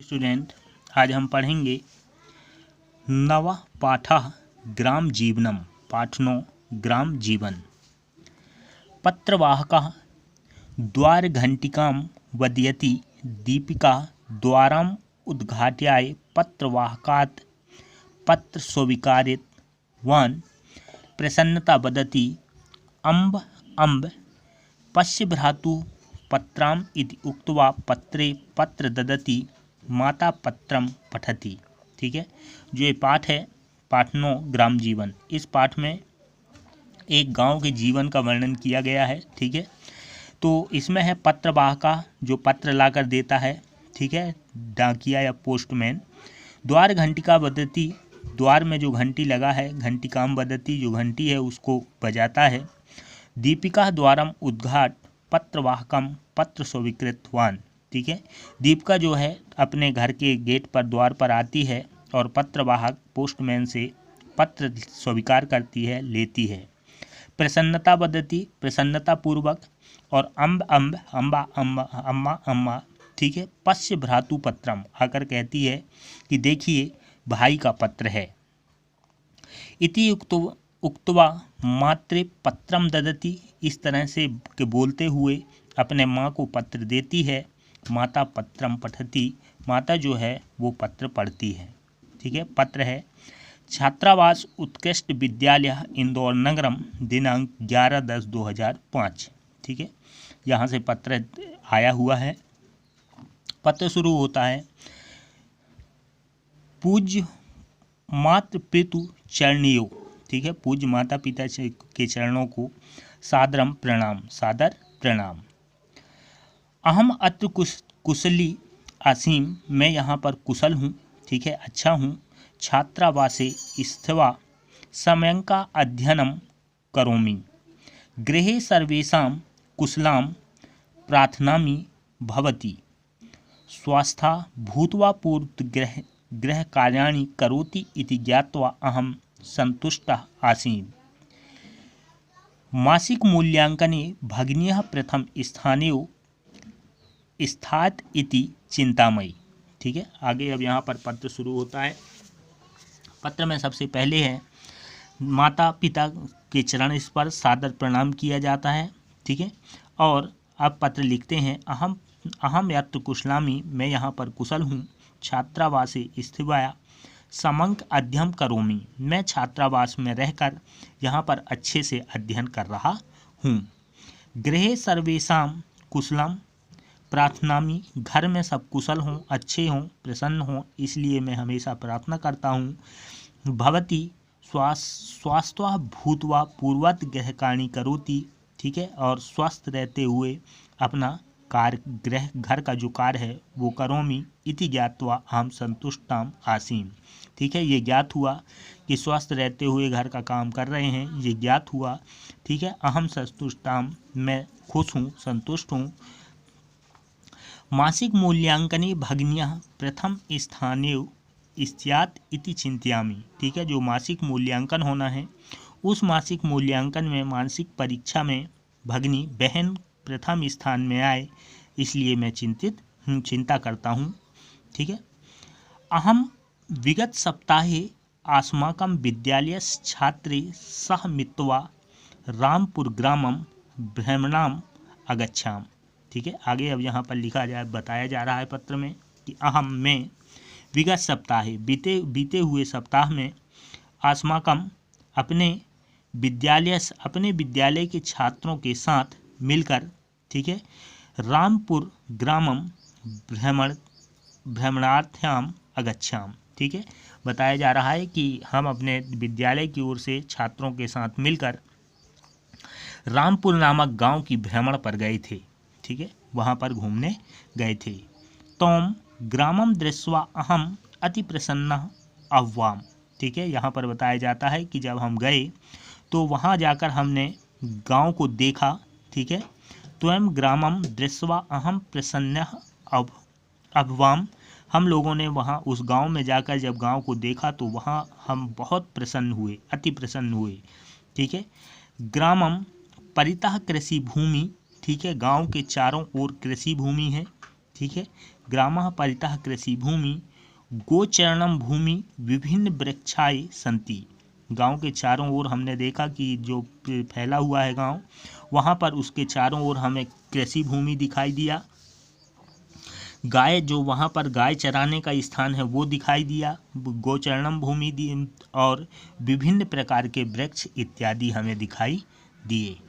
Student, आज हम पढ़ेंगे नवः पाठः ग्राम जीवनम। पाठ 9 ग्राम जीवन। पत्रवाहकः द्वारघण्टिकां वदयति, दीपिका द्वारम् उद्घाट्य पत्रवाहकात् पत्र स्वीकारितवान्। प्रसन्नता वदति, अम्ब अम्ब पश्य भ्रातुः पत्रम् इति उक्त्वा पत्रे पत्र ददति, माता पत्रम पठति। ठीक है, जो ये पाठ है पाठ 9 ग्राम जीवन। इस पाठ में एक गांव के जीवन का वर्णन किया गया है। ठीक है, तो इसमें है पत्रवाहका जो पत्र लाकर देता है। ठीक है, डाकिया या पोस्टमैन। द्वार घंटिका बदती, द्वार में जो घंटी लगा है, घंटिकाम बदती जो घंटी है उसको बजाता है। दीपिका द्वारम उद्घाट पत्रवाहकम पत्र स्वीकृतवान। ठीक है, दीपिका जो है अपने घर के गेट पर द्वार पर आती है और पत्रवाहक पोस्टमैन से पत्र स्वीकार करती है, लेती है। प्रसन्नता बदती प्रसन्नता पूर्वक, और अम्ब अम्ब अम्बा अम्बा अम्मा अम्मा। ठीक है, पश्य भ्रातु पत्रम आकर कहती है कि देखिए भाई का पत्र है। इति उक्त्वा मातृ पत्रम ददति, इस तरह से के बोलते हुए अपने माँ को पत्र देती है। माता पत्रम पठति, माता जो है वो पत्र पढ़ती है। ठीक है, पत्र है छात्रावास उत्कृष्ट विद्यालय इंदौर नगरम दिनांक 11/10/2005। ठीक है, यहाँ से पत्र आया हुआ है। पत्र शुरू होता है, पूज्य मातृ पितु चरणियों। ठीक है, पूज्य माता पिता के चरणों को सादरम प्रणाम, सादर प्रणाम। अहम अत्र कुशली आसीम, मैं यहाँ पर कुशल हूँ। ठीक है, अच्छा हूँ। छात्रावासे स्थित्वा समयंका अध्ययनम करोमि, गृहे सर्वेषां कुशलां प्रार्थनामि भवति, स्वस्था भूत्वा गृह कार्याणि करोति इति ज्ञात्वा अहं सन्तुष्टः आसीम्। मासिक मूल्यांकने भगिन्यः प्रथम स्थाने स्थात इति चिंतामयी। ठीक है, आगे अब यहाँ पर पत्र शुरू होता है। पत्र में सबसे पहले है माता पिता के चरण स्पर्श सादर प्रणाम किया जाता है। ठीक है, और अब पत्र लिखते हैं, अहम यत्र कुशलामी, मैं यहाँ पर कुशल हूँ। छात्रावासे स्थित्वा समंक अध्ययन करोमि, मैं छात्रावास में रहकर यहाँ पर अच्छे से अध्ययन कर रहा हूँ। गृहे सर्वेषां कुशलम प्रार्थनामि, घर में सब कुशल हों, अच्छे हों, प्रसन्न हों, इसलिए मैं हमेशा प्रार्थना करता हूँ। भवती स्वास्थ्य भूत्वा पूर्वत गृहकार्याणि करोति। ठीक है, और स्वस्थ रहते हुए अपना कार्य गृह घर का जो कार्य है वो करोमि इति ज्ञात्वा अहम संतुष्टाम आसीम। ठीक है, ये ज्ञात हुआ कि स्वस्थ रहते हुए घर का काम कर रहे हैं, ये ज्ञात हुआ। ठीक है, अहम संतुष्टाम, मैं खुश हूँ, संतुष्ट हूँ। मासिक मूल्यांकने भगिन्यः प्रथम स्थाने स्यात् इति चिंतयामि। ठीक है, जो मासिक मूल्यांकन होना है उस मासिक मूल्यांकन में मानसिक परीक्षा में भगिनी बहन प्रथम स्थान में आए, इसलिए मैं चिंता करता हूँ। ठीक है, अहम विगत सप्ताहे अस्माकं विद्यालयस्य छात्रे सह मित्वा रामपुर ग्रामं भ्रमणाम अगच्छाम। ठीक है, आगे अब यहाँ पर बताया जा रहा है पत्र में कि अहम में विगत सप्ताहे बीते हुए सप्ताह में अस्माकं अपने विद्यालय के छात्रों के साथ मिलकर, ठीक है, रामपुर ग्रामम भ्रमणार्थ्याम अगच्छाम। ठीक है, बताया जा रहा है कि हम अपने विद्यालय की ओर से छात्रों के साथ मिलकर रामपुर नामक गांव की भ्रमण पर गए थे। ठीक है, वहाँ पर घूमने गए थे। तोम ग्रामम दृष्ट्वा अहम अति प्रसन्नः अभवाम। ठीक है, यहाँ पर बताया जाता है कि जब हम गए तो वहाँ जाकर हमने गांव को देखा। ठीक है, त्वं ग्रामम दृष्ट्वा अहम प्रसन्नः अभवाम, हम लोगों ने वहाँ उस गांव में जाकर जब गांव को देखा तो वहाँ हम बहुत प्रसन्न हुए, अति प्रसन्न हुए। ठीक है, ग्रामम परितः कृषि भूमि। ठीक है, गांव के चारों ओर कृषि भूमि है। ठीक है, ग्रामः परितः कृषि भूमि, गोचरणम भूमि विभिन्न वृक्षाय सन्ति। गांव के चारों ओर हमने देखा कि जो फैला हुआ है गांव, वहाँ पर उसके चारों ओर हमें कृषि भूमि दिखाई दिया। गाय, जो वहाँ पर गाय चराने का स्थान है वो दिखाई दिया, गोचरणम भूमि दी, और विभिन्न प्रकार के वृक्ष इत्यादि हमें दिखाई दिए।